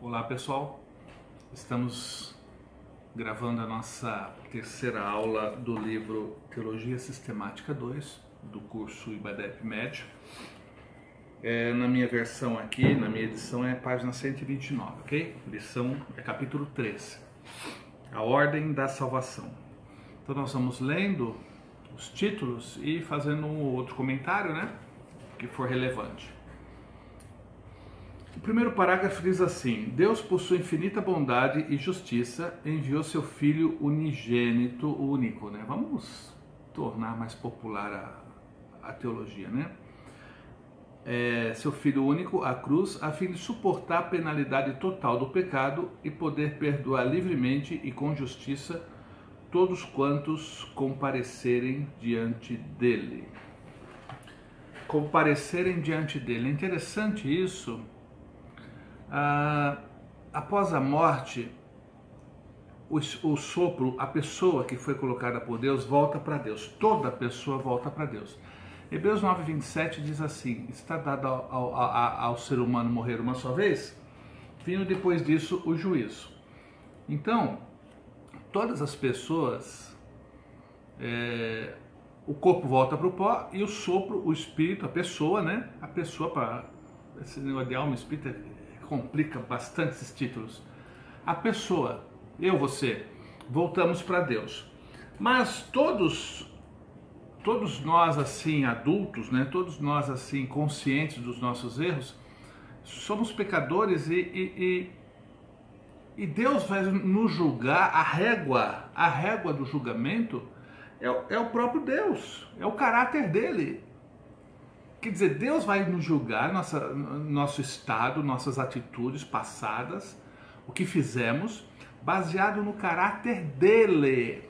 Olá pessoal, estamos gravando a nossa terceira aula do livro Teologia Sistemática 2 do curso IBADEP Médio. Na minha versão aqui, na minha edição é página 129, ok? Lição é capítulo 13, a ordem da salvação. Então nós vamos lendo os títulos e fazendo um ou outro comentário, né, que for relevante. O primeiro parágrafo diz assim: Deus, por sua infinita bondade e justiça, enviou seu Filho unigênito, único, né? Vamos tornar mais popular a teologia, né? Seu Filho único à cruz, a fim de suportar a penalidade total do pecado e poder perdoar livremente e com justiça todos quantos comparecerem diante dele. Comparecerem diante dele. É interessante isso. Após a morte, o sopro, a pessoa que foi colocada por Deus volta para Deus. Toda pessoa volta para Deus. Hebreus 9:27 diz assim: está dado ao ser humano morrer uma só vez, vindo depois disso o juízo. Então, todas as pessoas, o corpo volta para o pó e o sopro, o espírito, a pessoa, né? A pessoa, para esse negócio de alma e espírito complica bastante esses títulos. A pessoa, eu, você, voltamos para Deus. Mas todos nós assim adultos, né? Todos nós assim conscientes dos nossos erros, somos pecadores e Deus vai nos julgar. A régua do julgamento é o próprio Deus, é o caráter dele. Quer dizer, Deus vai nos julgar nosso estado, nossas atitudes passadas, o que fizemos, baseado no caráter dele.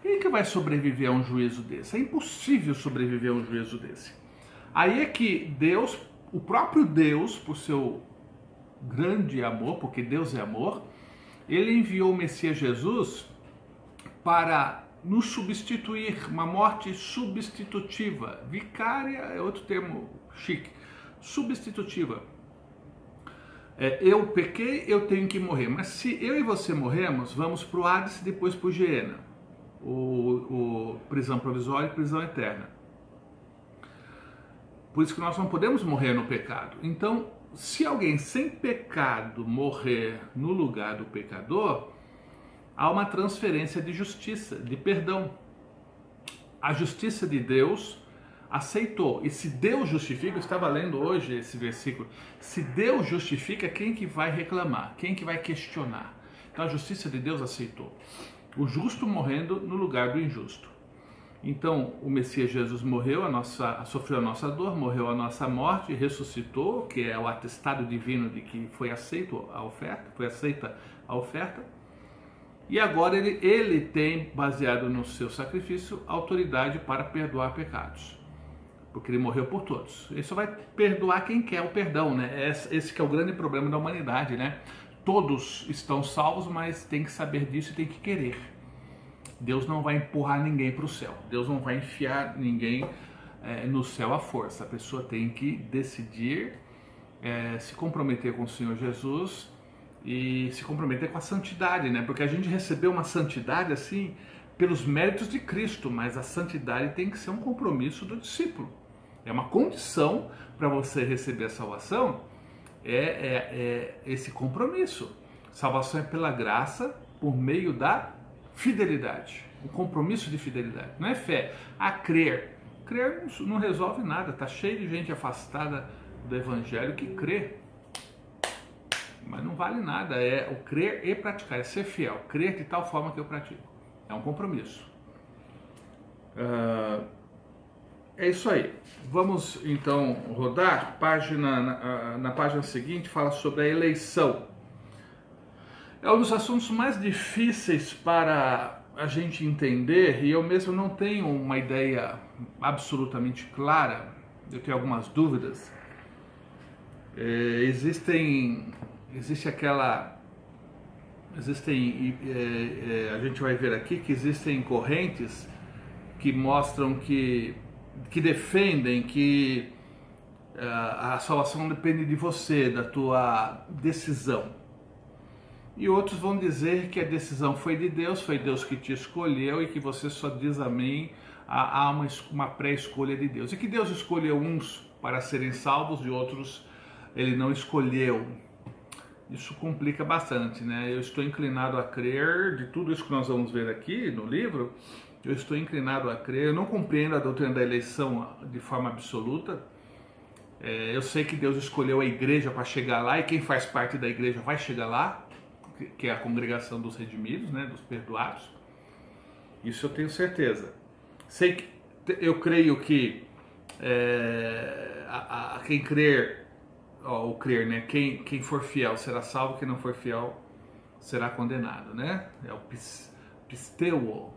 Quem que vai sobreviver a um juízo desse? É impossível sobreviver a um juízo desse. Aí é que Deus, o próprio Deus, por seu grande amor, porque Deus é amor, ele enviou o Messias Jesus para nos substituir, uma morte substitutiva. Vicária é outro termo chique. Substitutiva. Eu pequei, eu tenho que morrer. Mas se eu e você morremos, vamos para o Hades e depois para o Geena. O prisão provisória e prisão eterna. Por isso que nós não podemos morrer no pecado. Então, se alguém sem pecado morrer no lugar do pecador, há uma transferência de justiça, de perdão. A justiça de Deus aceitou. E se Deus justifica, eu estava lendo hoje esse versículo, se Deus justifica, quem que vai reclamar? Quem que vai questionar? Então a justiça de Deus aceitou. O justo morrendo no lugar do injusto. Então o Messias Jesus morreu, sofreu a nossa dor, morreu a nossa morte, ressuscitou, que é o atestado divino de que foi aceita a oferta. E agora ele tem, baseado no seu sacrifício, autoridade para perdoar pecados. Porque ele morreu por todos. Ele só vai perdoar quem quer o perdão, né? Esse que é o grande problema da humanidade, né? Todos estão salvos, mas tem que saber disso e tem que querer. Deus não vai empurrar ninguém para o céu. Deus não vai enfiar ninguém no céu à força. A pessoa tem que decidir se comprometer com o Senhor Jesus e se comprometer com a santidade, né? Porque a gente recebeu uma santidade assim pelos méritos de Cristo, mas a santidade tem que ser um compromisso do discípulo. É uma condição para você receber a salvação, esse compromisso. Salvação é pela graça, por meio da fidelidade. Um compromisso de fidelidade. Não é fé, crer. Crer não resolve nada. Tá cheio de gente afastada do evangelho que crê, mas não vale nada. É o crer e praticar, é ser fiel, crer de tal forma que eu pratico. É um compromisso. É isso aí. Vamos então rodar. Na página seguinte fala sobre a eleição. É um dos assuntos mais difíceis para a gente entender, e eu mesmo não tenho uma ideia absolutamente clara. Eu tenho algumas dúvidas. A gente vai ver aqui que existem correntes que mostram que defendem que A salvação depende de você, da tua decisão. E outros vão dizer que a decisão foi Deus que te escolheu e que você só diz amém. Há uma pré-escolha de Deus. E que Deus escolheu uns para serem salvos e outros Ele não escolheu. Isso complica bastante, né? Eu estou inclinado a crer, de tudo isso que nós vamos ver aqui no livro, eu estou inclinado a crer. Eu não compreendo a doutrina da eleição de forma absoluta. Eu sei que Deus escolheu a igreja para chegar lá, e quem faz parte da igreja vai chegar lá, que é a congregação dos redimidos, né, dos perdoados. Isso eu tenho certeza. Eu creio que quem crer, né, quem for fiel será salvo, quem não for fiel será condenado, né? É o pisteuo,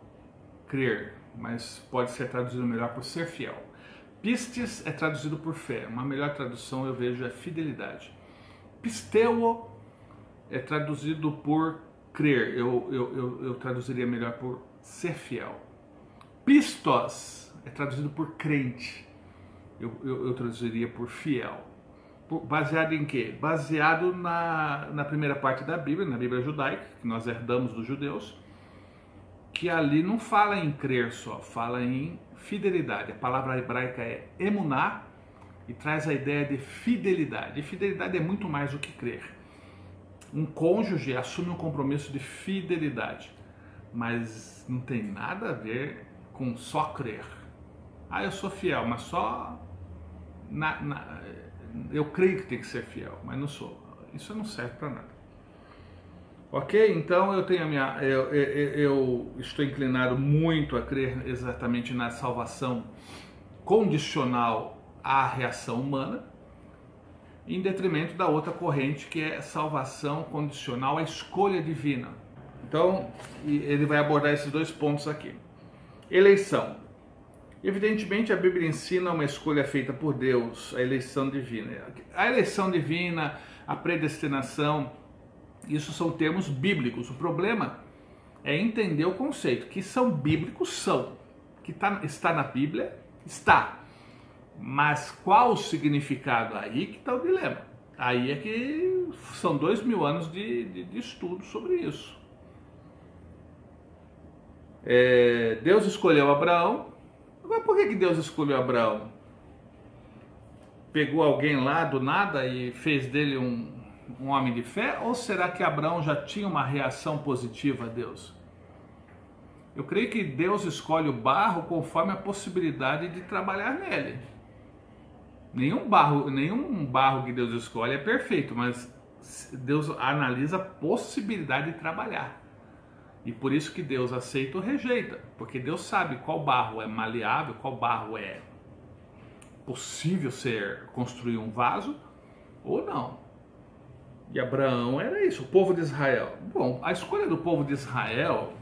crer, mas pode ser traduzido melhor por ser fiel. Pistes é traduzido por fé. Uma melhor tradução eu vejo é fidelidade. Pisteuo é traduzido por crer. Eu traduziria melhor por ser fiel. Pistos é traduzido por crente. Eu traduziria por fiel. Baseado em quê? Baseado na primeira parte da Bíblia, na Bíblia judaica, que nós herdamos dos judeus, que ali não fala em crer só, fala em fidelidade. A palavra hebraica é emuná e traz a ideia de fidelidade. E fidelidade é muito mais do que crer. Um cônjuge assume um compromisso de fidelidade, mas não tem nada a ver com só crer. Eu sou fiel, mas só eu creio que tem que ser fiel, mas não sou. Isso não serve para nada. Ok? Então eu estou inclinado muito a crer exatamente na salvação condicional à reação humana, em detrimento da outra corrente, que é salvação condicional à escolha divina. Então, ele vai abordar esses dois pontos aqui. Eleição. Evidentemente, a Bíblia ensina uma escolha feita por Deus, a eleição divina. A eleição divina, a predestinação, isso são termos bíblicos. O problema é entender o conceito. Que são bíblicos, são. Que está na Bíblia, está. Mas qual o significado? Aí que está o dilema. Aí é que são 2000 anos de estudo sobre isso. Deus escolheu Abraão. Agora, por que Deus escolheu Abraão? Pegou alguém lá do nada e fez dele um homem de fé? Ou será que Abraão já tinha uma reação positiva a Deus? Eu creio que Deus escolhe o barro conforme a possibilidade de trabalhar nele. Nenhum barro que Deus escolhe é perfeito, mas Deus analisa a possibilidade de trabalhar. E por isso que Deus aceita ou rejeita, porque Deus sabe qual barro é maleável, qual barro é possível construir um vaso ou não. E Abraão era isso, o povo de Israel. Bom, a escolha do povo de Israel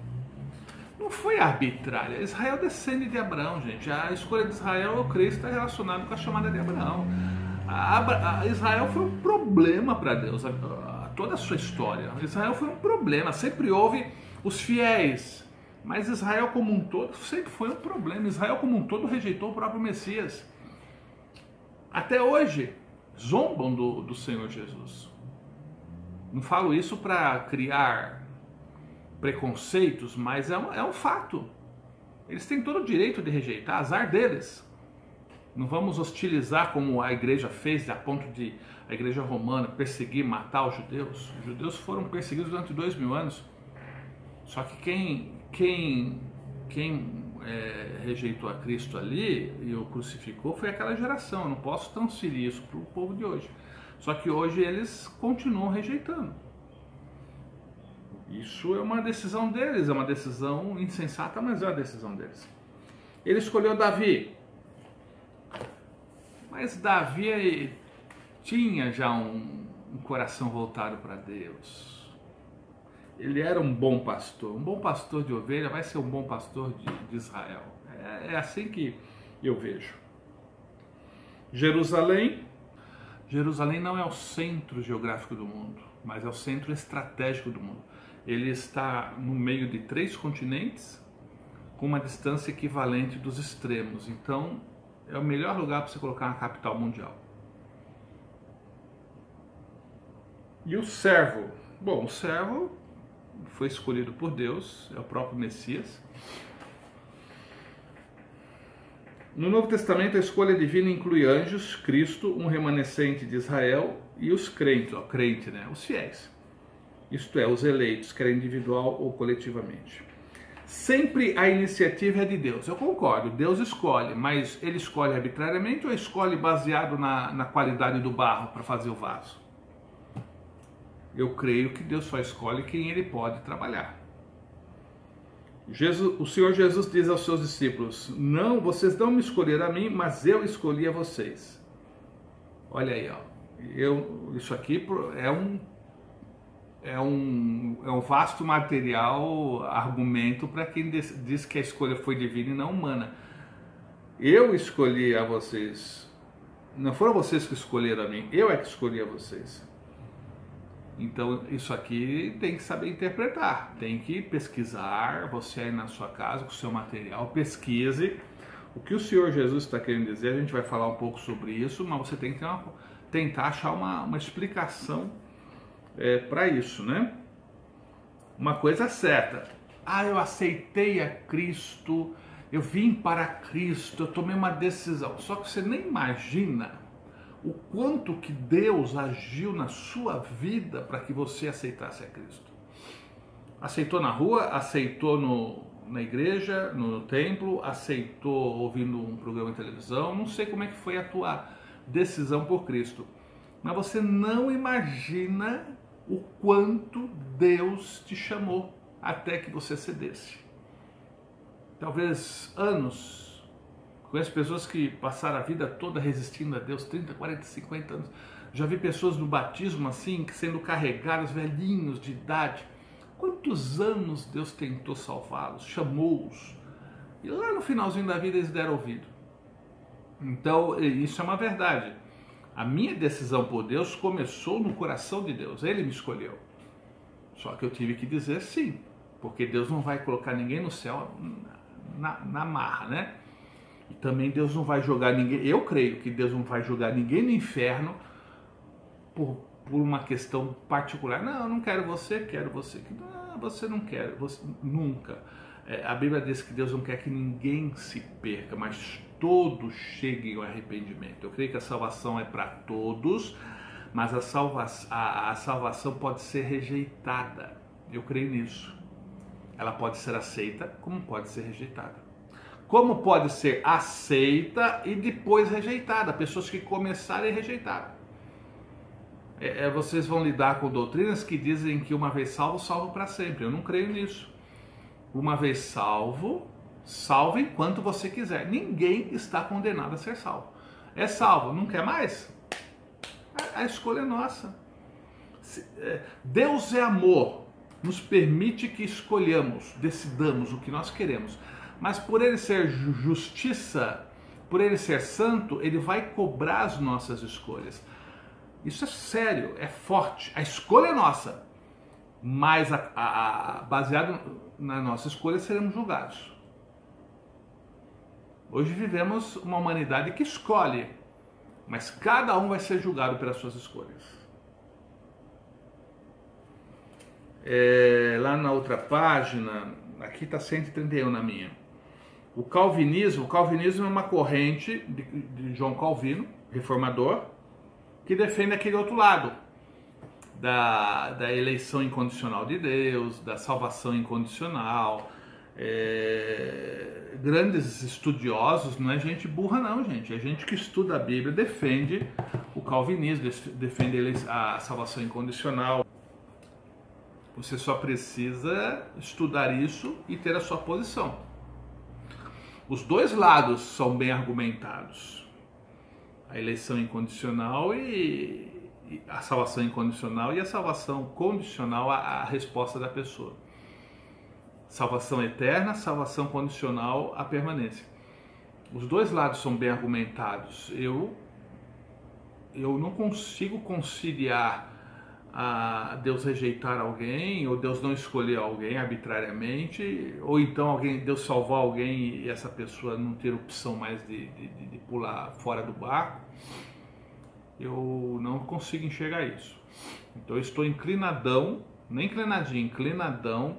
não foi arbitrária. Israel descende de Abraão, gente. A escolha de Israel, eu creio, está relacionada com a chamada de Abraão. Israel foi um problema para Deus, toda a sua história. Israel foi um problema, sempre houve os fiéis, mas Israel como um todo sempre foi um problema. Israel como um todo rejeitou o próprio Messias. Até hoje, zombam do Senhor Jesus. Não falo isso para criar preconceitos, mas é um fato. Eles têm todo o direito de rejeitar, azar deles. Não vamos hostilizar como a igreja fez, a ponto de a igreja romana perseguir, matar os judeus. Os judeus foram perseguidos durante 2000 anos. Só que quem rejeitou a Cristo ali e o crucificou foi aquela geração. Eu não posso transferir isso para o povo de hoje. Só que hoje eles continuam rejeitando. Isso é uma decisão deles, é uma decisão insensata, mas é uma decisão deles. Ele escolheu Davi. Mas Davi tinha já um coração voltado para Deus. Ele era um bom pastor. Um bom pastor de ovelha vai ser um bom pastor de Israel. É assim que eu vejo. Jerusalém. Jerusalém não é o centro geográfico do mundo, mas é o centro estratégico do mundo. Ele está no meio de 3 continentes, com uma distância equivalente dos extremos. Então, é o melhor lugar para você colocar uma capital mundial. E o servo? Bom, o servo foi escolhido por Deus, é o próprio Messias. No Novo Testamento, a escolha divina inclui anjos, Cristo, um remanescente de Israel e os crentes, crente, né? Os fiéis. Isto é, os eleitos, quer individual ou coletivamente. Sempre a iniciativa é de Deus. Eu concordo, Deus escolhe, mas ele escolhe arbitrariamente ou escolhe baseado na qualidade do barro para fazer o vaso? Eu creio que Deus só escolhe quem ele pode trabalhar. O Senhor Jesus diz aos seus discípulos: não, vocês não me escolheram a mim, mas eu escolhi a vocês. Olha aí, ó. Isso aqui é um vasto material, argumento para quem diz que a escolha foi divina e não humana. Eu escolhi a vocês. Não foram vocês que escolheram a mim, eu é que escolhi a vocês. Então, isso aqui tem que saber interpretar, tem que pesquisar, você aí na sua casa, com o seu material, pesquise o que o Senhor Jesus está querendo dizer. A gente vai falar um pouco sobre isso, mas você tem que tentar achar uma explicação para isso, né? Uma coisa certa, eu aceitei a Cristo, eu vim para Cristo, eu tomei uma decisão, só que você nem imagina o quanto que Deus agiu na sua vida para que você aceitasse a Cristo. Aceitou na rua, aceitou na igreja, no templo, aceitou ouvindo um programa de televisão, não sei como é que foi a tua decisão por Cristo, mas você não imagina o quanto Deus te chamou até que você cedesse. Talvez anos. Conheço pessoas que passaram a vida toda resistindo a Deus, 30, 40, 50 anos. Já vi pessoas no batismo assim, sendo carregadas, velhinhos de idade. Quantos anos Deus tentou salvá-los, chamou-os. E lá no finalzinho da vida eles deram ouvido. Então, isso é uma verdade. A minha decisão por Deus começou no coração de Deus. Ele me escolheu. Só que eu tive que dizer sim. Porque Deus não vai colocar ninguém no céu na marra, né? E também Deus não vai jogar ninguém, eu creio que Deus não vai jogar ninguém no inferno por uma questão particular. Não, eu não quero você, quero você. Não, você não quer, você nunca. A Bíblia diz que Deus não quer que ninguém se perca, mas todos cheguem ao arrependimento. Eu creio que a salvação é para todos, mas a salvação pode ser rejeitada. Eu creio nisso. Ela pode ser aceita, como pode ser rejeitada. Como pode ser aceita e depois rejeitada. Pessoas que começaram e rejeitaram. Vocês vão lidar com doutrinas que dizem que uma vez salvo, salvo para sempre. Eu não creio nisso. Uma vez salvo, salve enquanto você quiser. Ninguém está condenado a ser salvo. É salvo, não quer mais? A escolha é nossa. Deus é amor. Nos permite que escolhamos, decidamos o que nós queremos. Mas por ele ser justiça, por ele ser santo, ele vai cobrar as nossas escolhas. Isso é sério, é forte. A escolha é nossa, mas baseado na nossa escolha seremos julgados. Hoje vivemos uma humanidade que escolhe, mas cada um vai ser julgado pelas suas escolhas. Lá na outra página, aqui está 131 na minha. O calvinismo é uma corrente de João Calvino, reformador, que defende aquele outro lado, da eleição incondicional de Deus, da salvação incondicional. Grandes estudiosos, não é gente burra não, gente, é gente que estuda a Bíblia, defende o calvinismo, defende a salvação incondicional. Você só precisa estudar isso e ter a sua posição. Os dois lados são bem argumentados. A eleição incondicional e a salvação incondicional e a salvação condicional, a resposta da pessoa. Salvação eterna, salvação condicional, a permanência. Os dois lados são bem argumentados. Eu não consigo conciliar a Deus rejeitar alguém, ou Deus não escolher alguém arbitrariamente, ou então Deus salvar alguém e essa pessoa não ter opção mais de pular fora do barco. eu não consigo enxergar isso. Então eu estou inclinadão, nem inclinadinho, inclinadão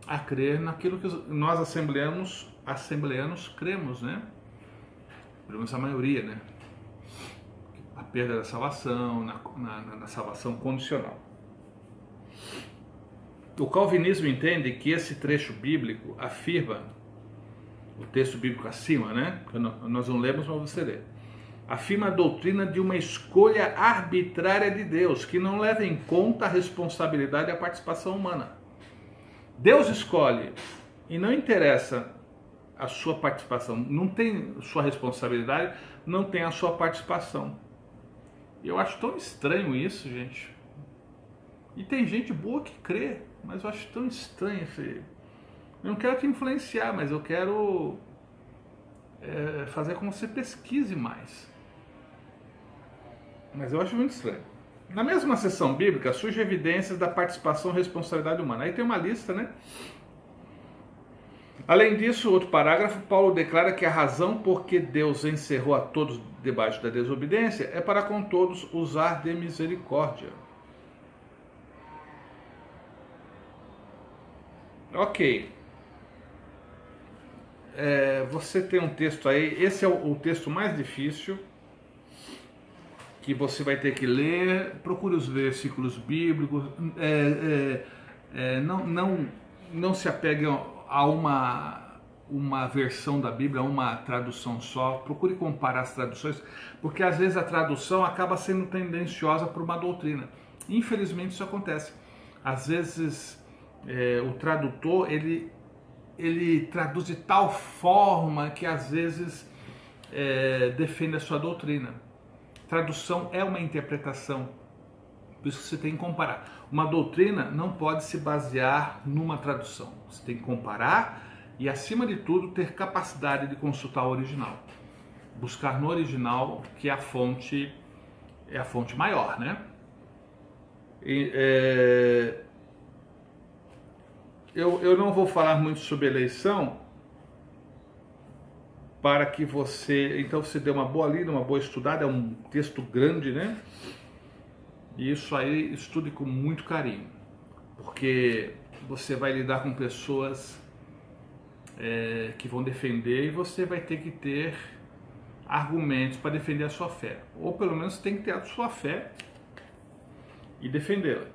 a crer naquilo que nós assembleanos cremos, né? Pelo menos a maioria, né? A perda da salvação, na salvação condicional. O calvinismo entende que esse trecho bíblico afirma, o texto bíblico acima, né? Nós não lemos, mas você lê. Afirma a doutrina de uma escolha arbitrária de Deus, que não leva em conta a responsabilidade e a participação humana. Deus escolhe e não interessa a sua participação, não tem sua responsabilidade, não tem a sua participação. E eu acho tão estranho isso, gente. E tem gente boa que crê, mas eu acho tão estranho, filho. Eu não quero te influenciar, mas eu quero fazer com que você pesquise mais. Mas eu acho muito estranho. Na mesma seção bíblica, surgem evidências da participação e responsabilidade humana. Aí tem uma lista, né? Além disso, outro parágrafo, Paulo declara que a razão por que Deus encerrou a todos debaixo da desobediência é para com todos usar de misericórdia. Ok. Você tem um texto aí, esse é o texto mais difícil, que você vai ter que ler. Procure os versículos bíblicos, não se apegue a uma versão da Bíblia, a uma tradução só. Procure comparar as traduções, porque às vezes a tradução acaba sendo tendenciosa para uma doutrina. Infelizmente isso acontece. Às vezes o tradutor ele traduz de tal forma que às vezes defende a sua doutrina. Tradução é uma interpretação, por isso que você tem que comparar. Uma doutrina não pode se basear numa tradução. Você tem que comparar e, acima de tudo, ter capacidade de consultar o original. Buscar no original, que é a fonte maior, né? Eu não vou falar muito sobre eleição, para que você dê uma boa lida, uma boa estudada. É um texto grande, né? E isso aí estude com muito carinho, porque você vai lidar com pessoas que vão defender, e você vai ter que ter argumentos para defender a sua fé, ou pelo menos tem que ter a sua fé e defendê-la.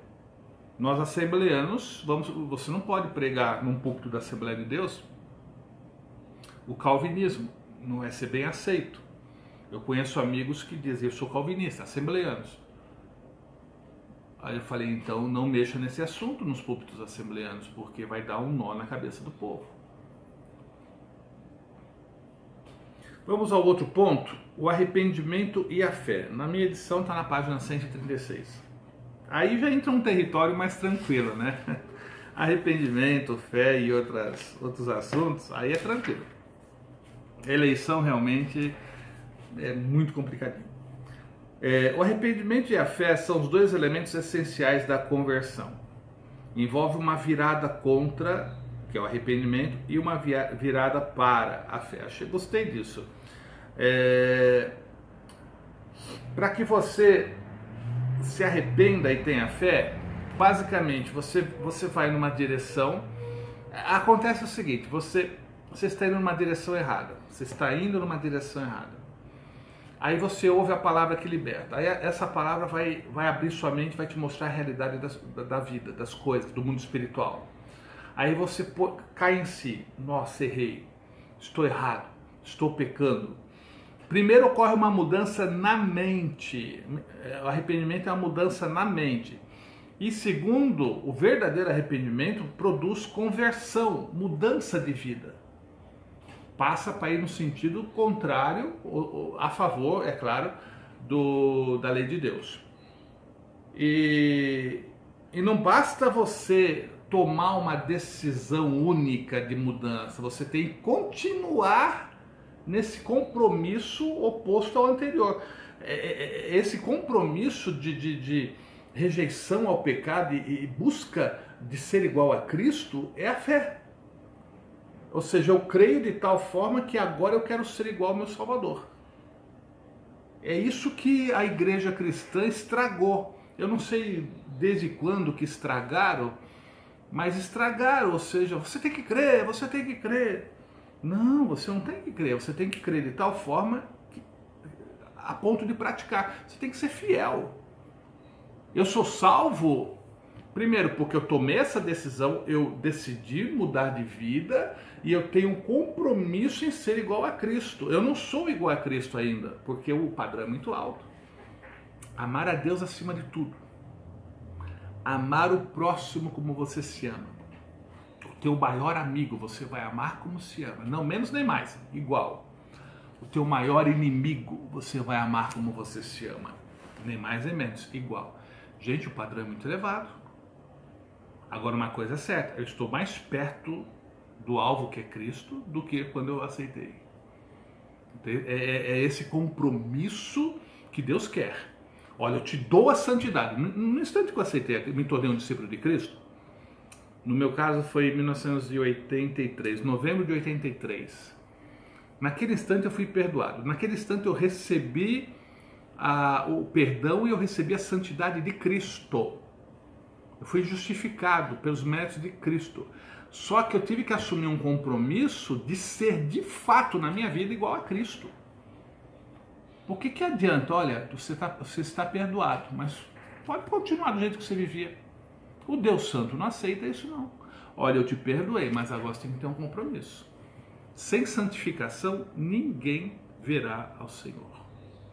Nós assembleanos, você não pode pregar num púlpito da Assembleia de Deus o calvinismo, não vai ser bem aceito. Eu conheço amigos que dizem: eu sou calvinista, assembleanos. Aí eu falei: então não mexa nesse assunto nos púlpitos assembleanos, porque vai dar um nó na cabeça do povo. Vamos ao outro ponto, o arrependimento e a fé. Na minha edição está na página 136. Aí já entra um território mais tranquilo, né? Arrependimento, fé e outros assuntos, aí é tranquilo. Eleição realmente é muito complicadinho. O arrependimento e a fé são os dois elementos essenciais da conversão. Envolve uma virada contra, que é o arrependimento, e uma virada para a fé. Gostei disso. Para que você se arrependa e tenha fé, basicamente você vai numa direção. Acontece o seguinte: você está indo numa direção errada. Você está indo numa direção errada. Aí você ouve a palavra que liberta. Aí essa palavra vai abrir sua mente, vai te mostrar a realidade da vida, das coisas, do mundo espiritual. Aí você cai em si. Nossa, errei. Estou errado. Estou pecando. Primeiro ocorre uma mudança na mente. O arrependimento é uma mudança na mente. E segundo, o verdadeiro arrependimento produz conversão, mudança de vida. Passa para ir no sentido contrário, a favor, é claro, da lei de Deus. E não basta você tomar uma decisão única de mudança, você tem que continuar nesse compromisso oposto ao anterior. Esse compromisso de rejeição ao pecado e busca de ser igual a Cristo é a fé. Ou seja, eu creio de tal forma que agora eu quero ser igual ao meu Salvador. É isso que a igreja cristã estragou. Eu não sei desde quando que estragaram, mas estragaram, ou seja, você tem que crer, você tem que crer. Não, você não tem que crer, você tem que crer de tal forma que, a ponto de praticar. Você tem que ser fiel. Eu sou salvo, primeiro, porque eu tomei essa decisão, eu decidi mudar de vida e eu tenho um compromisso em ser igual a Cristo. Eu não sou igual a Cristo ainda, porque o padrão é muito alto. Amar a Deus acima de tudo. Amar o próximo como você se ama. O teu maior amigo você vai amar como se ama. Não menos nem mais, igual. O teu maior inimigo você vai amar como você se ama. Nem mais nem menos, igual. Gente, o padrão é muito elevado. Agora uma coisa é certa, eu estou mais perto do alvo que é Cristo do que quando eu aceitei. É esse compromisso que Deus quer. Olha, eu te dou a santidade. No instante que eu aceitei, me tornei um discípulo de Cristo, no meu caso foi em 1983, novembro de 83. Naquele instante eu fui perdoado. Naquele instante eu recebi o perdão e eu recebi a santidade de Cristo. Eu fui justificado pelos méritos de Cristo. Só que eu tive que assumir um compromisso de ser de fato na minha vida igual a Cristo. Por que adianta? Olha, você está perdoado, mas pode continuar do jeito que você vivia. O Deus Santo não aceita isso não. Olha, eu te perdoei, mas agora você tem que ter um compromisso. Sem santificação, ninguém verá ao Senhor.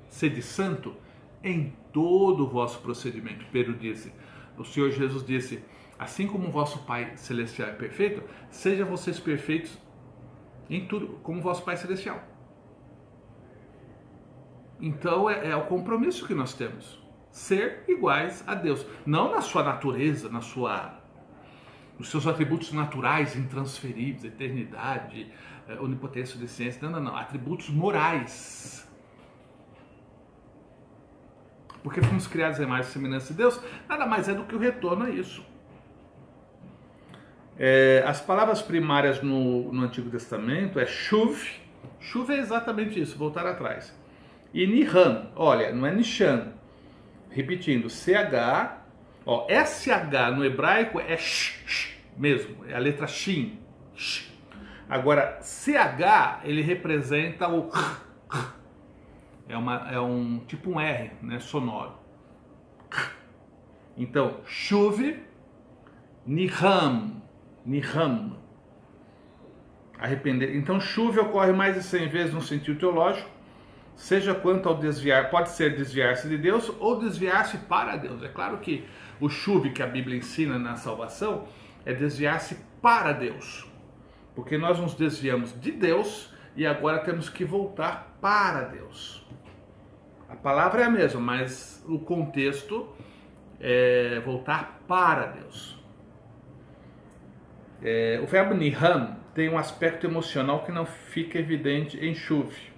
Sede santo em todo o vosso procedimento. Pedro disse, o Senhor Jesus disse, assim como o vosso Pai Celestial é perfeito, sejam vocês perfeitos em tudo, como o vosso Pai Celestial. Então é o compromisso que nós temos. Ser iguais a Deus. Não na sua natureza, nos seus atributos naturais, intransferíveis, eternidade, onipotência, onisciência. Não. Atributos morais. Porque fomos criados em imagem e semelhança de Deus, nada mais é do que o retorno a isso. As palavras primárias no Antigo Testamento é shuv. Shuv é exatamente isso, voltar atrás. E niham, olha, não é nishan. Repetindo, CH, ó, SH no hebraico é sh mesmo, é a letra shin. Sh. Agora, CH, ele representa o é um tipo um R, né, sonoro. Então, shuv, niham. Arrepender. Então, chuva ocorre mais de 100 vezes no sentido teológico, seja quanto ao desviar, pode ser desviar-se de Deus ou desviar-se para Deus. É claro que o chuve que a Bíblia ensina na salvação é desviar-se para Deus, porque nós nos desviamos de Deus e agora temos que voltar para Deus. A palavra é a mesma, mas o contexto é voltar para Deus. O verbo niham tem um aspecto emocional que não fica evidente em chuve.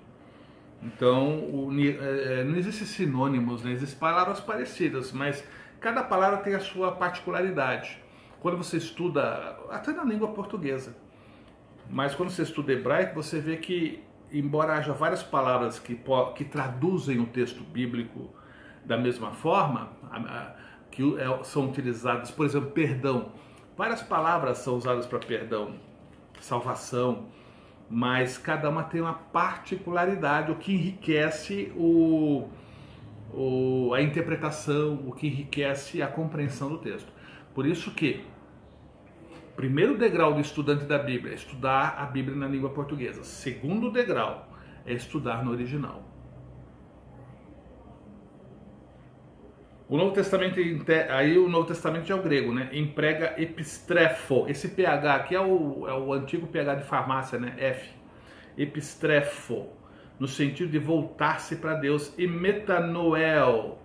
Então, não existem sinônimos, né? Existem palavras parecidas, mas cada palavra tem a sua particularidade. Quando você estuda, até na língua portuguesa, mas quando você estuda hebraico, você vê que, embora haja várias palavras que traduzem o texto bíblico da mesma forma, que são utilizadas, por exemplo, perdão. Várias palavras são usadas para perdão, salvação, mas cada uma tem uma particularidade, o que enriquece a interpretação, o que enriquece a compreensão do texto. Por isso que o primeiro degrau do estudante da Bíblia é estudar a Bíblia na língua portuguesa. Segundo degrau é estudar no original. O Novo Testamento, aí o Novo Testamento é o grego, né? Emprega epistrefo. Esse PH aqui é o antigo PH de farmácia, né? F. Epistrefo, no sentido de voltar-se para Deus. E metanoel,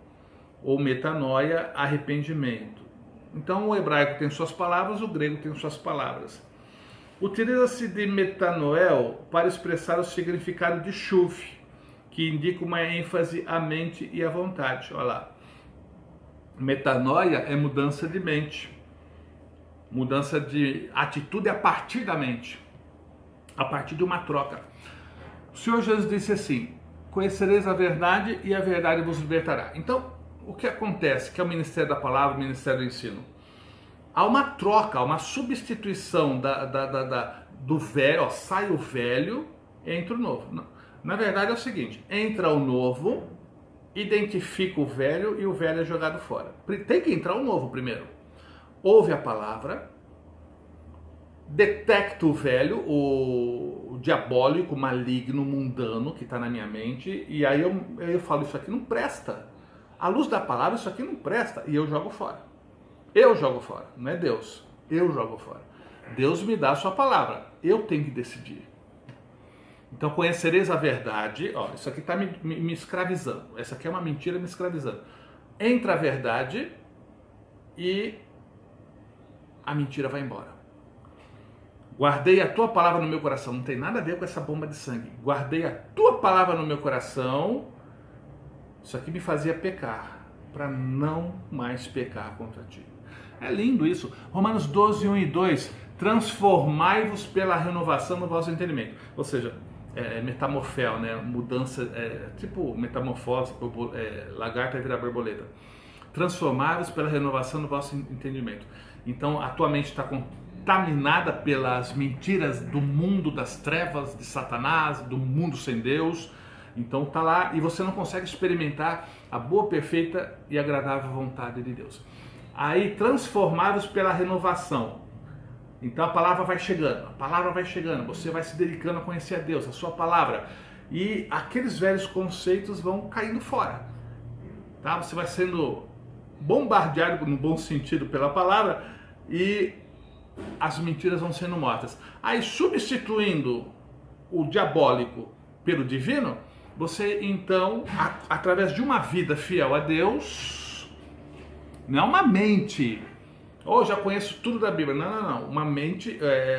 ou metanoia, arrependimento. Então o hebraico tem suas palavras, o grego tem suas palavras. Utiliza-se de metanoel para expressar o significado de shuv, que indica uma ênfase à mente e à vontade. Olha lá. Metanoia é mudança de mente, mudança de atitude a partir da mente, a partir de uma troca. O Senhor Jesus disse assim: conhecereis a verdade e a verdade vos libertará. Então, o que acontece? Que é o ministério da palavra, o ministério do ensino. Há uma troca, há uma substituição do velho, ó, sai o velho, entra o novo. Na verdade é o seguinte, entra o novo, identifica o velho e o velho é jogado fora. Tem que entrar o novo primeiro. Ouve a palavra, detecta o velho, o diabólico, maligno, mundano que está na minha mente, e aí eu falo, isso aqui não presta. À luz da palavra, isso aqui não presta, e eu jogo fora. Eu jogo fora, não é Deus. Eu jogo fora. Deus me dá a sua palavra, eu tenho que decidir. Então conhecereis a verdade, ó, isso aqui está me escravizando, essa aqui é uma mentira me escravizando. Entra a verdade e a mentira vai embora. Guardei a tua palavra no meu coração. Não tem nada a ver com essa bomba de sangue. Guardei a tua palavra no meu coração. Isso aqui me fazia pecar, para não mais pecar contra ti. É lindo isso. Romanos 12, 1 e 2. Transformai-vos pela renovação do vosso entendimento. Ou seja, metamorfel, né? Mudança, tipo metamorfose, lagarta virar borboleta. Transformai-vos pela renovação do vosso entendimento. Então a tua mente está contaminada pelas mentiras do mundo das trevas, de Satanás, do mundo sem Deus. Então tá lá e você não consegue experimentar a boa, perfeita e agradável vontade de Deus. Aí transformar-vos pela renovação. Então a palavra vai chegando, você vai se dedicando a conhecer a Deus, a sua palavra. E aqueles velhos conceitos vão caindo fora. Tá? Você vai sendo bombardeado no bom sentido pela palavra e as mentiras vão sendo mortas. Aí substituindo o diabólico pelo divino, você então, através de uma vida fiel a Deus, não é uma mente, já conheço tudo da Bíblia, não, uma mente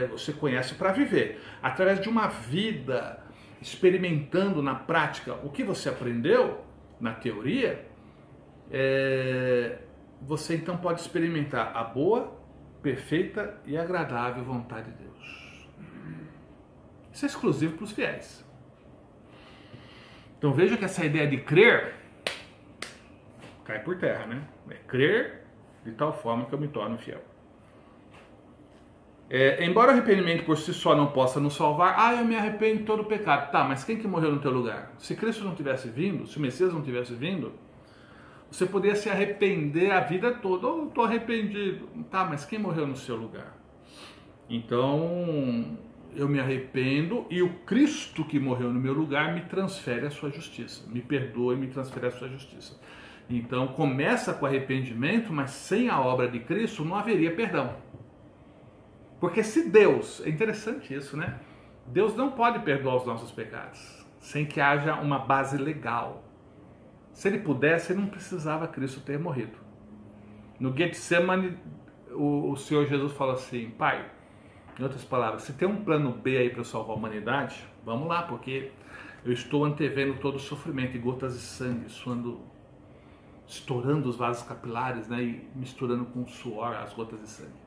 você conhece para viver, através de uma vida experimentando na prática o que você aprendeu na teoria, você então pode experimentar a boa, perfeita e agradável vontade de Deus. Isso é exclusivo para os fiéis. Então veja que essa ideia de crer cai por terra, né? É crer de tal forma que eu me torno fiel. Embora o arrependimento por si só não possa nos salvar, eu me arrependo de todo o pecado. Tá, mas quem que morreu no teu lugar? Se Cristo não tivesse vindo, se o Messias não tivesse vindo, você poderia se arrepender a vida toda. Eu estou arrependido. Tá, mas quem morreu no seu lugar? Então, eu me arrependo e o Cristo que morreu no meu lugar me transfere a sua justiça. Me perdoa e me transfere a sua justiça. Então, começa com arrependimento, mas sem a obra de Cristo não haveria perdão. Porque se Deus, é interessante isso, né? Deus não pode perdoar os nossos pecados sem que haja uma base legal. Se ele pudesse, ele não precisava Cristo ter morrido. No Getsemane, o Senhor Jesus fala assim: Pai, em outras palavras, se tem um plano B aí para salvar a humanidade, vamos lá, porque eu estou antevendo todo o sofrimento e gotas de sangue suando, estourando os vasos capilares, né, e misturando com o suor as gotas de sangue.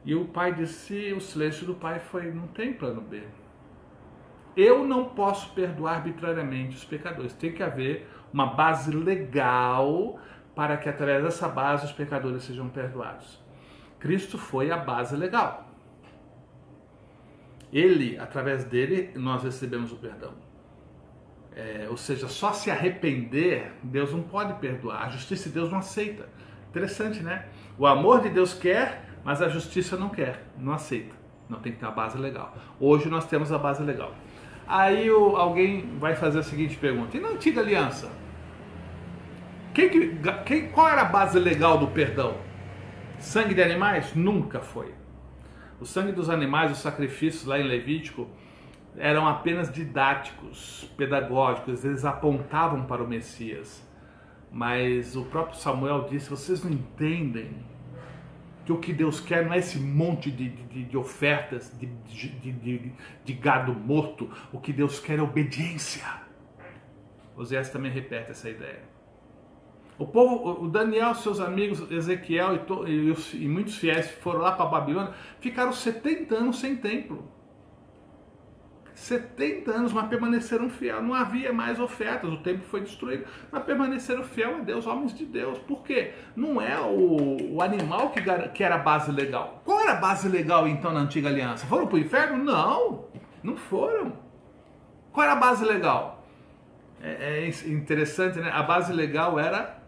E o pai disse, o silêncio do pai foi: não tem plano B. Eu não posso perdoar arbitrariamente os pecadores. Tem que haver uma base legal para que através dessa base os pecadores sejam perdoados. Cristo foi a base legal. Ele, através dele, nós recebemos o perdão. Ou seja, só se arrepender, Deus não pode perdoar. A justiça de Deus não aceita. Interessante, né? O amor de Deus quer, mas a justiça não quer, não aceita. Não, tem que ter a base legal. Hoje nós temos a base legal. Aí alguém vai fazer a seguinte pergunta: e na antiga aliança? Qual era a base legal do perdão? Sangue de animais? Nunca foi. O sangue dos animais, os sacrifícios lá em Levítico, eram apenas didáticos, pedagógicos, eles apontavam para o Messias. Mas o próprio Samuel disse: vocês não entendem que o que Deus quer não é esse monte de ofertas, de gado morto. O que Deus quer é obediência. Oséias também repete essa ideia. O povo, o Daniel, seus amigos, Ezequiel e muitos fiéis foram lá para a Babilônia, ficaram 70 anos sem templo. 70 anos, mas permaneceram fiel. Não havia mais ofertas, o templo foi destruído, mas permaneceram fiel a Deus, homens de Deus. Por quê? Não é o animal que era a base legal. Qual era a base legal então na antiga aliança? Foram para o inferno? Não, não foram. Qual era a base legal? É interessante, né? A base legal era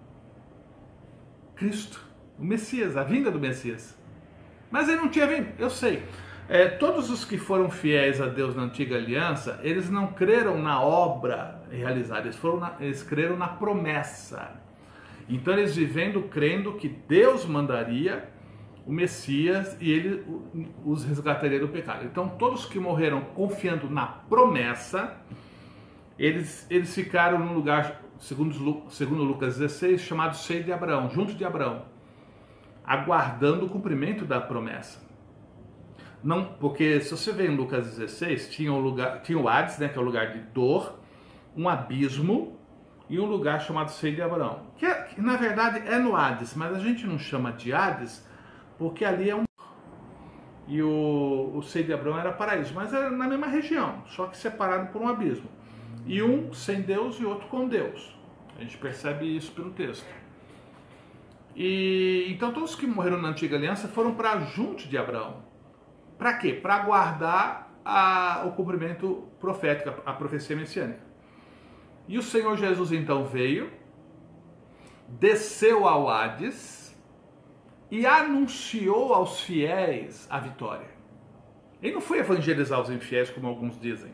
Cristo, o Messias, a vinda do Messias. Mas ele não tinha vindo, eu sei. Todos os que foram fiéis a Deus na antiga aliança, eles não creram na obra realizada, eles creram na promessa. Então eles vivendo crendo que Deus mandaria o Messias e ele os resgataria do pecado. Então todos que morreram confiando na promessa, eles ficaram num lugar, segundo Lucas 16, chamado seio de Abraão, junto de Abraão, aguardando o cumprimento da promessa. Não, porque se você vê em Lucas 16, tinha o Hades, né, que é o lugar de dor, um abismo e um lugar chamado seio de Abraão. Que na verdade é no Hades, mas a gente não chama de Hades porque ali é um... E o seio de Abraão era paraíso, mas era na mesma região, só que separado por um abismo. E um sem Deus e outro com Deus. A gente percebe isso pelo texto. E então todos que morreram na antiga aliança foram para junto de Abraão. Para quê? Para aguardar o cumprimento profético, a profecia messiânica. E o Senhor Jesus então veio, desceu ao Hades e anunciou aos fiéis a vitória. Ele não foi evangelizar os infiéis, como alguns dizem.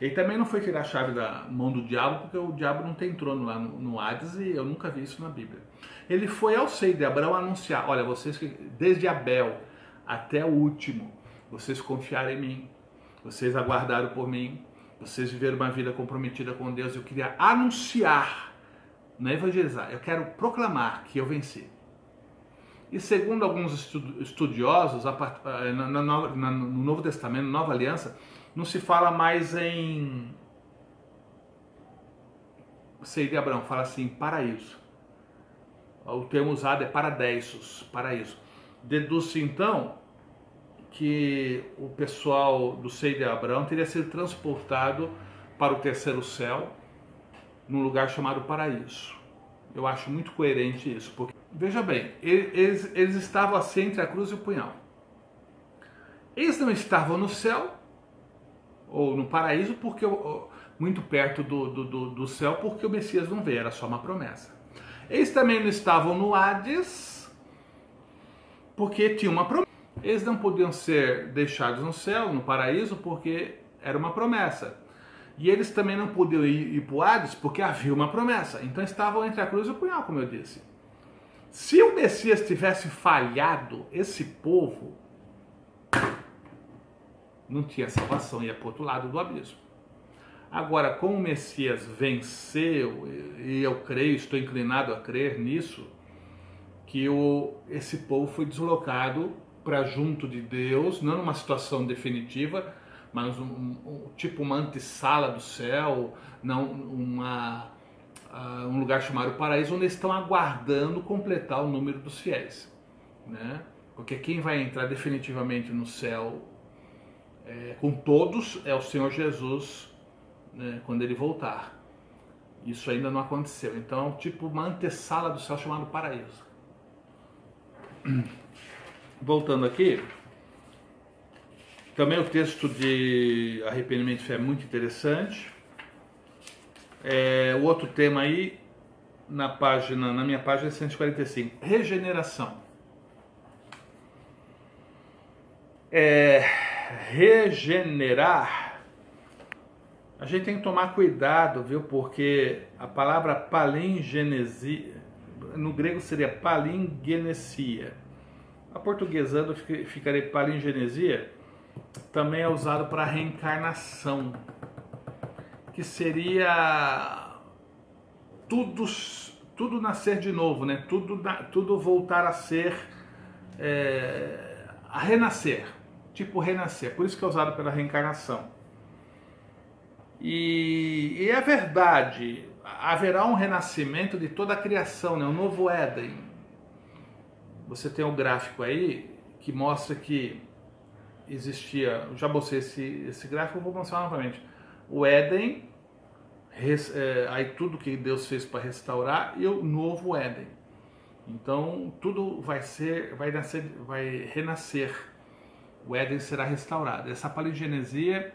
Ele também não foi tirar a chave da mão do diabo, porque o diabo não tem trono lá no Hades e eu nunca vi isso na Bíblia. Ele foi ao seio de Abraão anunciar: olha, vocês que desde Abel até o último, vocês confiaram em mim, vocês aguardaram por mim, vocês viveram uma vida comprometida com Deus. Eu queria anunciar, não é evangelizar, eu quero proclamar que eu venci. E segundo alguns estudiosos, no Novo Testamento, na Nova Aliança, não se fala mais em seio de Abraão, fala assim, paraíso. O termo usado é paradeisos, paraíso. Deduz-se então que o pessoal do seio de Abraão teria sido transportado para o terceiro céu, num lugar chamado paraíso. Eu acho muito coerente isso, porque, veja bem, eles estavam assim entre a cruz e o punhal. Eles não estavam no céu, ou no paraíso, porque muito perto do céu, porque o Messias não veio, era só uma promessa. Eles também não estavam no Hades, porque tinha uma promessa. Eles não podiam ser deixados no céu, no paraíso, porque era uma promessa. E eles também não podiam ir para o Hades, porque havia uma promessa. Então estavam entre a cruz e o punhal, como eu disse. Se o Messias tivesse falhado, esse povo não tinha salvação, ia para o outro lado do abismo. Agora, como o Messias venceu, e eu creio, estou inclinado a crer nisso, que esse povo foi deslocado para junto de Deus, não numa situação definitiva, mas tipo uma antessala do céu, não um lugar chamado paraíso, onde eles estão aguardando completar o número dos fiéis, né? Porque quem vai entrar definitivamente no céu com todos é o Senhor Jesus, né, quando ele voltar. Isso ainda não aconteceu. Então, tipo uma antessala do céu chamado paraíso. Voltando aqui, também o texto de arrependimento e fé é muito interessante. O outro tema aí, na minha página é 145, regeneração. Regenerar, a gente tem que tomar cuidado, viu? Porque a palavra palingenesia, no grego seria palingenesia. Aportuguesando ficaria palingenesia, também é usado para reencarnação, que seria tudo nascer de novo, né? Tudo voltar a ser, a renascer, tipo renascer, por isso que é usado pela reencarnação. E é verdade, haverá um renascimento de toda a criação, né? Um novo Éden. Você tem um gráfico aí que mostra que existia, já mostrei esse gráfico, eu vou mostrar novamente. O Éden, aí tudo que Deus fez para restaurar, e o novo Éden. Então tudo vai renascer. O Éden será restaurado. Essa paligenesia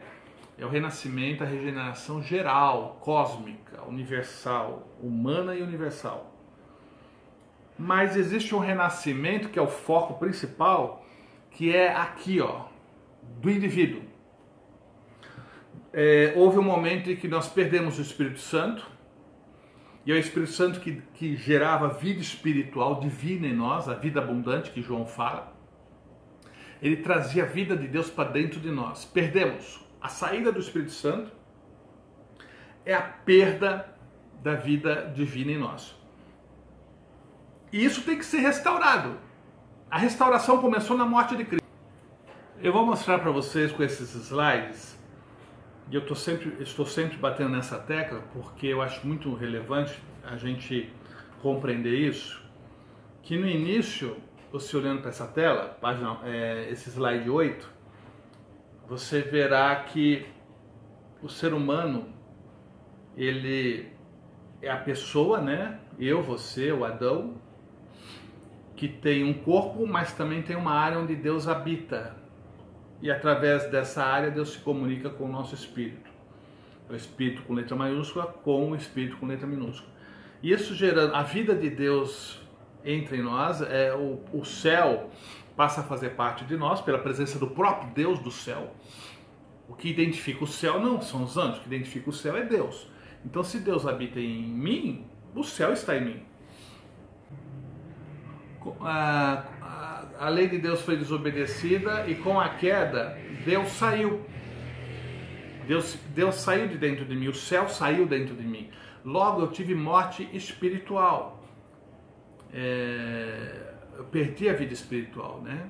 é o renascimento, a regeneração geral, cósmica, universal, humana e universal. Mas existe um renascimento que é o foco principal, que é aqui, ó, do indivíduo. Houve um momento em que nós perdemos o Espírito Santo, e é o Espírito Santo que gerava vida espiritual divina em nós, a vida abundante que João fala. Ele trazia a vida de Deus para dentro de nós. Perdemos. A saída do Espírito Santo é a perda da vida divina em nós. E isso tem que ser restaurado. A restauração começou na morte de Cristo. Eu vou mostrar para vocês com esses slides, e eu estou sempre batendo nessa tecla, porque eu acho muito relevante a gente compreender isso, que no início, você olhando para essa tela, esse slide 8, você verá que o ser humano, ele é a pessoa, né? Eu, você, o Adão, que tem um corpo, mas também tem uma área onde Deus habita. E através dessa área Deus se comunica com o nosso espírito. O espírito com letra maiúscula com o espírito com letra minúscula. E isso gerando a vida de Deus entre nós, o céu passa a fazer parte de nós pela presença do próprio Deus do céu. O que identifica o céu não são os anjos, o que identifica o céu é Deus. Então, se Deus habita em mim, o céu está em mim. A lei de Deus foi desobedecida e com a queda, Deus saiu. Deus saiu de dentro de mim, o céu saiu dentro de mim. Logo, eu tive morte espiritual. Eu perdi a vida espiritual, né?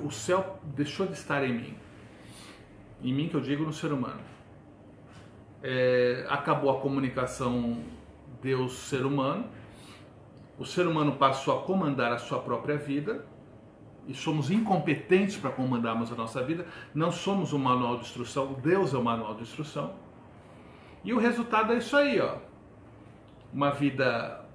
O céu deixou de estar em mim. Em mim, que eu digo, no ser humano. Acabou a comunicação Deus-ser humano. O ser humano passou a comandar a sua própria vida. E somos incompetentes para comandarmos a nossa vida. Não somos um manual de instrução. Deus é o manual de instrução. E o resultado é isso aí, ó. Uma vida...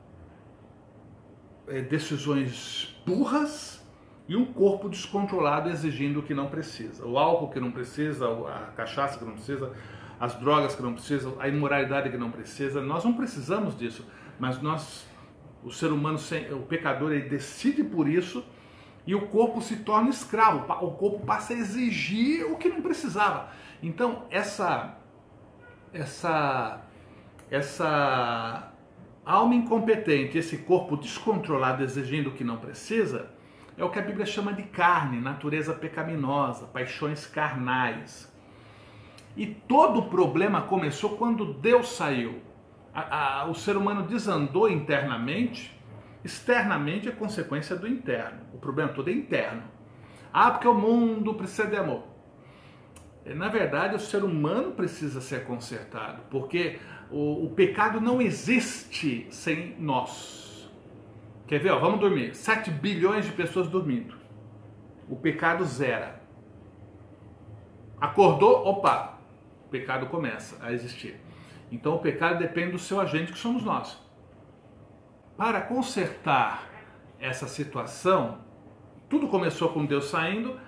decisões burras e um corpo descontrolado exigindo o que não precisa. O álcool que não precisa, a cachaça que não precisa, as drogas que não precisam, a imoralidade que não precisa. Nós não precisamos disso, mas o ser humano, o pecador, ele decide por isso e o corpo se torna escravo. O corpo passa a exigir o que não precisava. Então, essa alma incompetente, esse corpo descontrolado exigindo o que não precisa, é o que a Bíblia chama de carne, natureza pecaminosa, paixões carnais. E todo o problema começou quando Deus saiu. O ser humano desandou internamente, externamente é consequência do interno. O problema todo é interno. Porque o mundo precisa de amor. Na verdade, o ser humano precisa ser consertado, porque o pecado não existe sem nós. Quer ver? Vamos dormir. 7 bilhões de pessoas dormindo. O pecado zera. Acordou, opa, o pecado começa a existir. Então o pecado depende do seu agente, que somos nós. Para consertar essa situação, tudo começou com Deus saindo,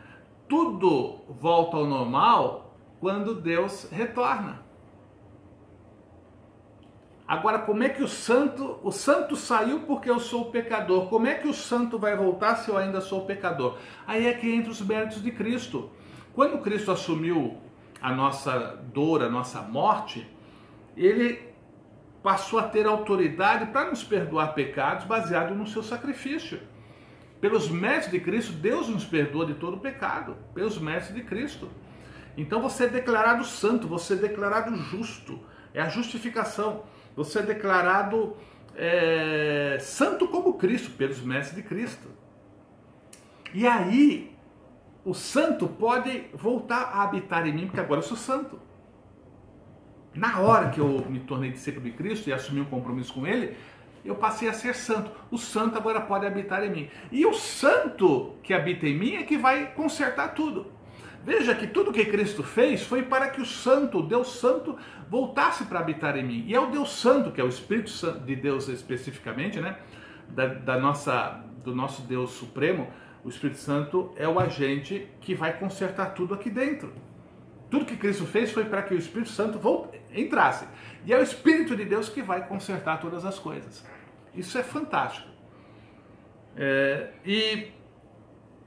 tudo volta ao normal quando Deus retorna. Agora, como é que o santo saiu porque eu sou pecador? Como é que o santo vai voltar se eu ainda sou pecador? Aí é que entra os méritos de Cristo. Quando Cristo assumiu a nossa dor, a nossa morte, ele passou a ter autoridade para nos perdoar pecados baseado no seu sacrifício. Pelos méritos de Cristo, Deus nos perdoa de todo o pecado, pelos méritos de Cristo. Então você é declarado santo, você é declarado justo, é a justificação. Você é declarado santo como Cristo, pelos méritos de Cristo. E aí, o santo pode voltar a habitar em mim, porque agora eu sou santo. Na hora que eu me tornei discípulo de Cristo e assumi um compromisso com Ele, eu passei a ser santo. O santo agora pode habitar em mim. E o santo que habita em mim é que vai consertar tudo. Veja que tudo que Cristo fez foi para que o Santo, o Deus Santo, voltasse para habitar em mim. E é o Deus Santo, que é o Espírito Santo de Deus especificamente, né? Do nosso Deus Supremo, o Espírito Santo é o agente que vai consertar tudo aqui dentro. Tudo que Cristo fez foi para que o Espírito Santo entrasse. E é o Espírito de Deus que vai consertar todas as coisas. Isso é fantástico. E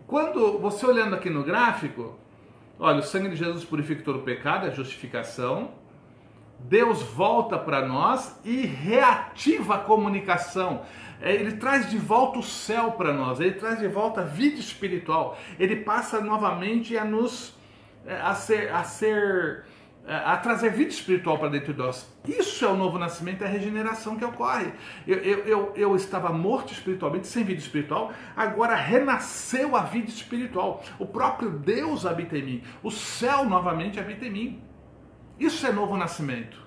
quando você olhando aqui no gráfico, olha, o sangue de Jesus purifica todo o pecado, é a justificação. Deus volta para nós e reativa a comunicação. Ele traz de volta o céu para nós, ele traz de volta a vida espiritual. Ele passa novamente a nos a trazer vida espiritual para dentro de nós. Isso é o novo nascimento, é a regeneração que ocorre. Eu estava morto espiritualmente, sem vida espiritual, agora renasceu a vida espiritual. O próprio Deus habita em mim, o céu novamente habita em mim. Isso é novo nascimento.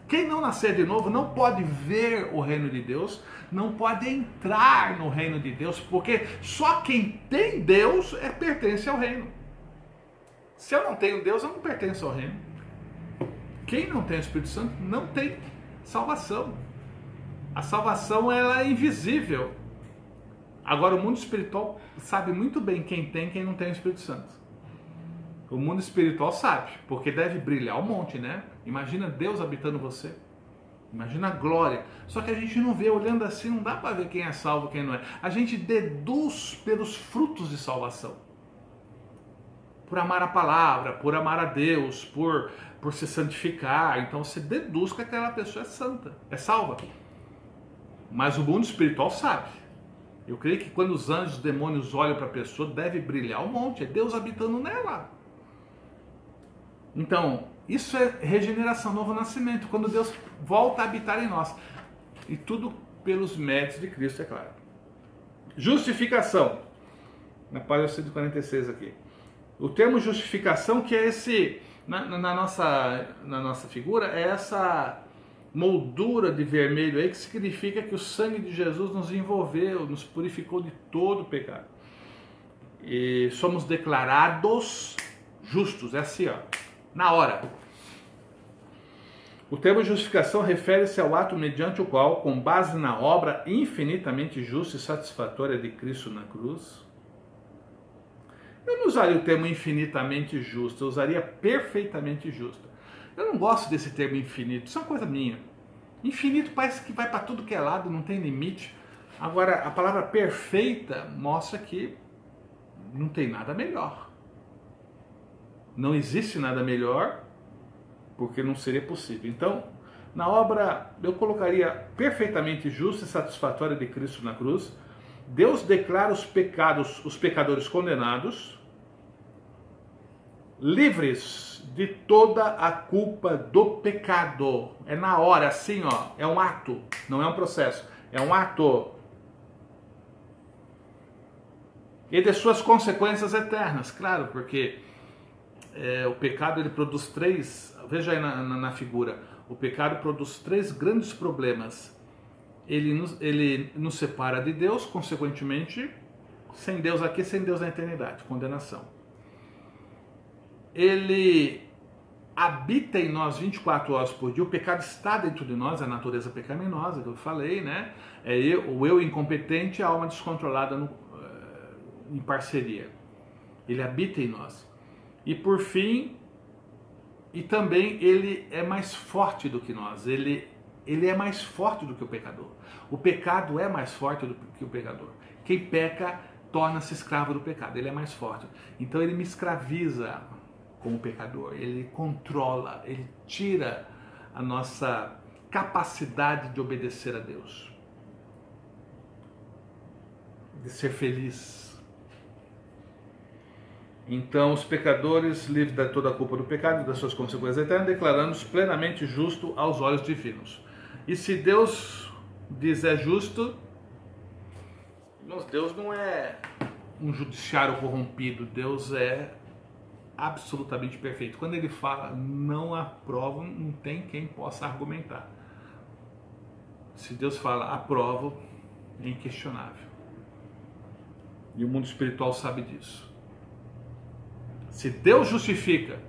Quem não nascer de novo não pode ver o reino de Deus, não pode entrar no reino de Deus, porque só quem tem Deus pertence ao reino. Se eu não tenho Deus, eu não pertenço ao reino. Quem não tem o Espírito Santo não tem salvação. A salvação ela é invisível. Agora o mundo espiritual sabe muito bem quem tem e quem não tem o Espírito Santo. O mundo espiritual sabe, porque deve brilhar um monte, né? Imagina Deus habitando você. Imagina a glória. Só que a gente não vê, olhando assim, não dá para ver quem é salvo e quem não é. A gente deduz pelos frutos de salvação. Por amar a palavra, por amar a Deus, por se santificar. Então você deduz que aquela pessoa é santa, é salva. Mas o mundo espiritual sabe. Eu creio que quando os anjos, os demônios olham para a pessoa, deve brilhar um monte. É Deus habitando nela. Então, isso é regeneração, novo nascimento. Quando Deus volta a habitar em nós. E tudo pelos méritos de Cristo, é claro. Justificação. Na página 146 aqui. O termo justificação, que é esse, na nossa figura, é essa moldura de vermelho aí, que significa que o sangue de Jesus nos envolveu, nos purificou de todo o pecado. E somos declarados justos, é assim, ó, na hora. O termo justificação refere-se ao ato mediante o qual, com base na obra infinitamente justa e satisfatória de Cristo na cruz, eu não usaria o termo infinitamente justo, eu usaria perfeitamente justo. Eu não gosto desse termo infinito, isso é uma coisa minha. Infinito parece que vai para tudo que é lado, não tem limite. Agora, a palavra perfeita mostra que não tem nada melhor. Não existe nada melhor, porque não seria possível. Então, na obra, eu colocaria perfeitamente justa e satisfatória de Cristo na cruz. Deus declara os pecadores condenados, livres de toda a culpa do pecado. É na hora, assim, ó, é um ato, não é um processo, é um ato. E de suas consequências eternas, claro, porque o pecado ele produz três, veja aí na figura, o pecado produz três grandes problemas. Ele nos separa de Deus, consequentemente, sem Deus aqui, sem Deus na eternidade, condenação. Ele habita em nós 24 horas por dia, o pecado está dentro de nós, a natureza pecaminosa, que eu falei, né? O eu incompetente e a alma descontrolada em parceria. Ele habita em nós. E por fim, e também ele é mais forte do que nós, ele é mais forte do que o pecador. O pecado é mais forte do que o pecador. Quem peca torna-se escravo do pecado, ele é mais forte. Então ele me escraviza como pecador, ele controla, ele tira a nossa capacidade de obedecer a Deus, de ser feliz. Então, os pecadores, livres de toda a culpa do pecado e das suas consequências eternas, declarando-os plenamente justo aos olhos divinos. E se Deus diz é justo, Deus não é um judiciário corrompido, Deus é absolutamente perfeito. Quando ele fala não aprovo, não tem quem possa argumentar. Se Deus fala aprovo, é inquestionável. E o mundo espiritual sabe disso. Se Deus justifica,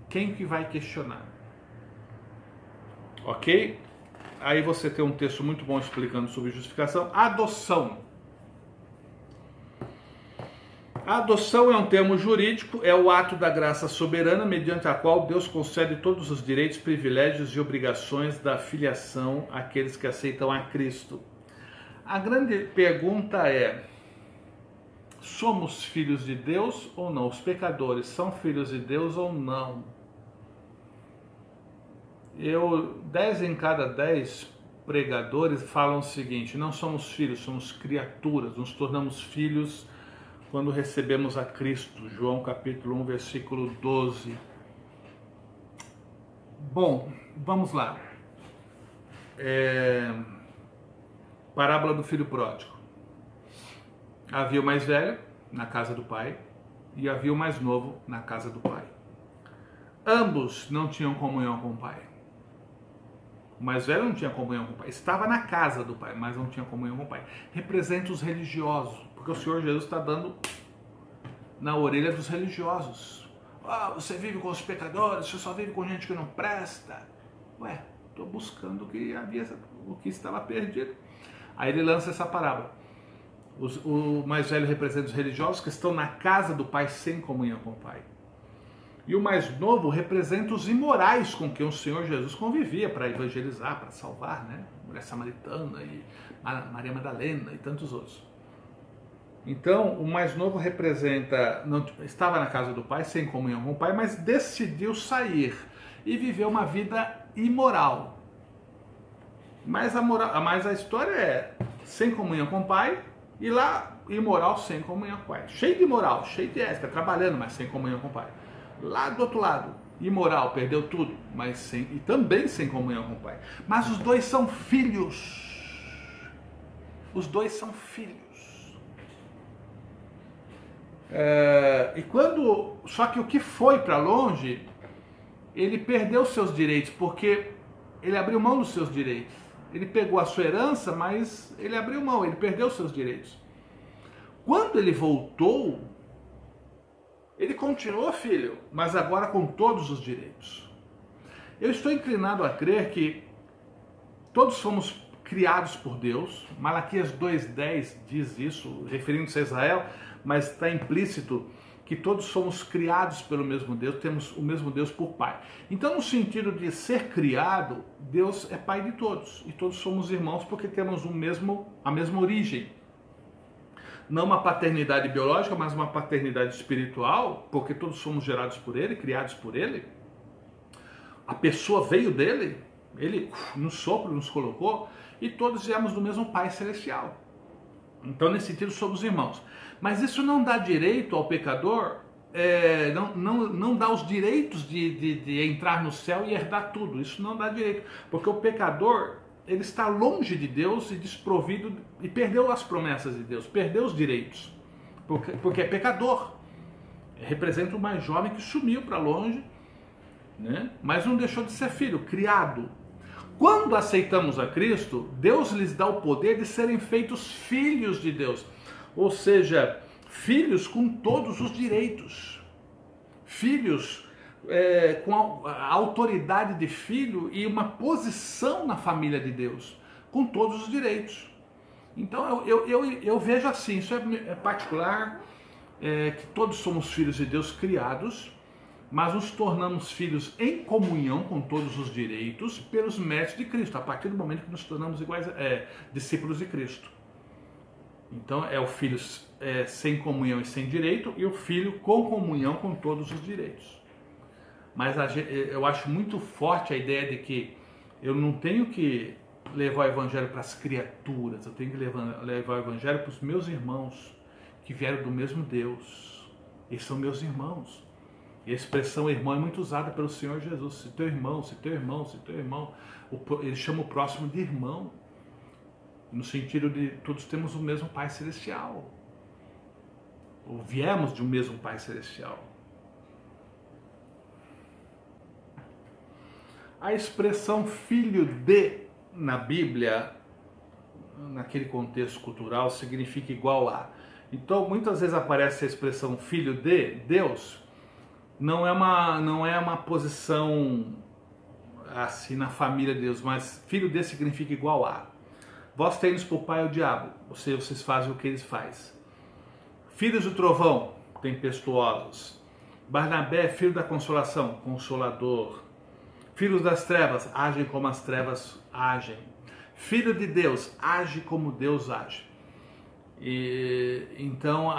quem que vai questionar? Ok? Aí você tem um texto muito bom explicando sobre justificação. Adoção. A adoção é um termo jurídico, é o ato da graça soberana mediante a qual Deus concede todos os direitos, privilégios e obrigações da filiação àqueles que aceitam a Cristo. A grande pergunta é: somos filhos de Deus ou não? Os pecadores são filhos de Deus ou não? 10 em cada 10 pregadores falam o seguinte: não somos filhos, somos criaturas, nos tornamos filhos quando recebemos a Cristo. João capítulo 1, versículo 12. Bom, vamos lá. Parábola do filho pródigo. Havia o mais velho na casa do pai e havia o mais novo na casa do pai. Ambos não tinham comunhão com o pai. O mais velho não tinha comunhão com o pai. Estava na casa do pai, mas não tinha comunhão com o pai. Representa os religiosos, porque o Senhor Jesus está dando na orelha dos religiosos. Você vive com os pecadores, você só vive com gente que não presta. Ué, estou buscando o que estava perdido. Aí ele lança essa parábola. O mais velho representa os religiosos que estão na casa do pai sem comunhão com o pai. E o mais novo representa os imorais com quem o Senhor Jesus convivia para evangelizar, para salvar, né? Mulher samaritana e Maria Madalena e tantos outros. Então, o mais novo estava na casa do pai, sem comunhão com o pai, mas decidiu sair e viver uma vida imoral. Mas a história é sem comunhão com o pai e lá imoral sem comunhão com o pai. Cheio de moral, cheio de ética, trabalhando, mas sem comunhão com o pai. Lá do outro lado, imoral, perdeu tudo, mas e também sem comunhão com o pai. Mas os dois são filhos. Os dois são filhos. Só que o que foi para longe, ele perdeu seus direitos, porque ele abriu mão dos seus direitos. Ele pegou a sua herança, mas ele abriu mão, ele perdeu seus direitos. Quando ele voltou, ele continuou filho, mas agora com todos os direitos. Eu estou inclinado a crer que todos fomos criados por Deus. Malaquias 2,10 diz isso, referindo-se a Israel, mas está implícito que todos somos criados pelo mesmo Deus, temos o mesmo Deus por Pai. Então, no sentido de ser criado, Deus é Pai de todos, e todos somos irmãos porque temos a mesma origem. Não uma paternidade biológica, mas uma paternidade espiritual, porque todos somos gerados por Ele, criados por Ele. A pessoa veio dele, Ele no sopro nos colocou, e todos viemos do mesmo Pai Celestial. Então, nesse sentido, somos irmãos. Mas isso não dá direito ao pecador, não dá os direitos de entrar no céu e herdar tudo. Isso não dá direito, porque o pecador, ele está longe de Deus e desprovido, e perdeu as promessas de Deus, perdeu os direitos, porque é pecador. Representa o mais jovem que sumiu para longe, né? Mas não deixou de ser filho, criado. Quando aceitamos a Cristo, Deus lhes dá o poder de serem feitos filhos de Deus. Ou seja, filhos com todos os direitos. Filhos com a autoridade de filho e uma posição na família de Deus, com todos os direitos. Então eu vejo assim, isso é particular, que todos somos filhos de Deus criados, mas nos tornamos filhos em comunhão com todos os direitos pelos méritos de Cristo, a partir do momento que nos tornamos discípulos de Cristo. Então é o filho sem comunhão e sem direito, e o filho com comunhão com todos os direitos. Mas eu acho muito forte a ideia de que eu não tenho que levar o evangelho para as criaturas, eu tenho que levar o evangelho para os meus irmãos, que vieram do mesmo Deus. Eles são meus irmãos. E a expressão irmão é muito usada pelo Senhor Jesus. Se teu irmão, se teu irmão, se teu irmão. Ele chama o próximo de irmão. No sentido de todos temos o mesmo Pai Celestial. Ou viemos de um mesmo Pai Celestial. A expressão filho de, na Bíblia, naquele contexto cultural, significa igual a. Então, muitas vezes aparece a expressão filho de Deus, não é uma posição assim na família de Deus, mas filho desse significa igual a. Vós tendes por pai o diabo, ou seja, vocês fazem o que eles fazem. Filhos do trovão, tempestuosos. Barnabé, filho da consolação, consolador. Filhos das trevas, agem como as trevas agem. Filho de Deus, age como Deus age. Então,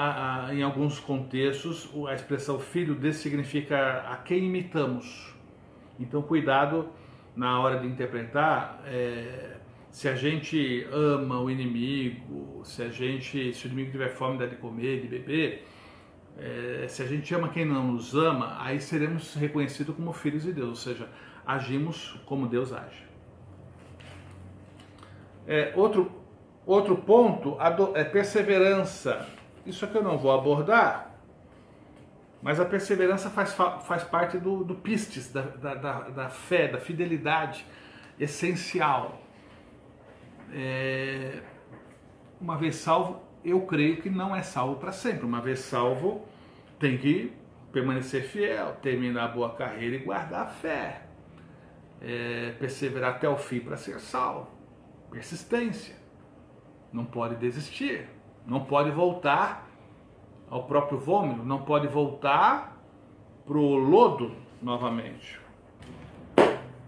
em alguns contextos, a expressão filho desse significa a quem imitamos. Então, cuidado na hora de interpretar. Se a gente ama o inimigo, se o inimigo tiver fome, dá de comer, de beber, se a gente ama quem não nos ama, aí seremos reconhecidos como filhos de Deus, ou seja, agimos como Deus age. Outro ponto é perseverança. Isso aqui eu não vou abordar, mas a perseverança faz parte do pistis, da fé, da fidelidade essencial. Uma vez salvo, eu creio que não é salvo para sempre. Uma vez salvo, tem que permanecer fiel, terminar a boa carreira e guardar a fé. Perseverar até o fim para ser salvo. Persistência. Não pode desistir. Não pode voltar ao próprio vômito. Não pode voltar para o lodo novamente.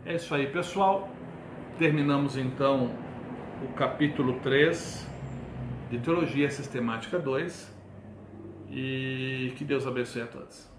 É isso aí, pessoal. Terminamos então o capítulo 3 de Teologia Sistemática 2 e que Deus abençoe a todos.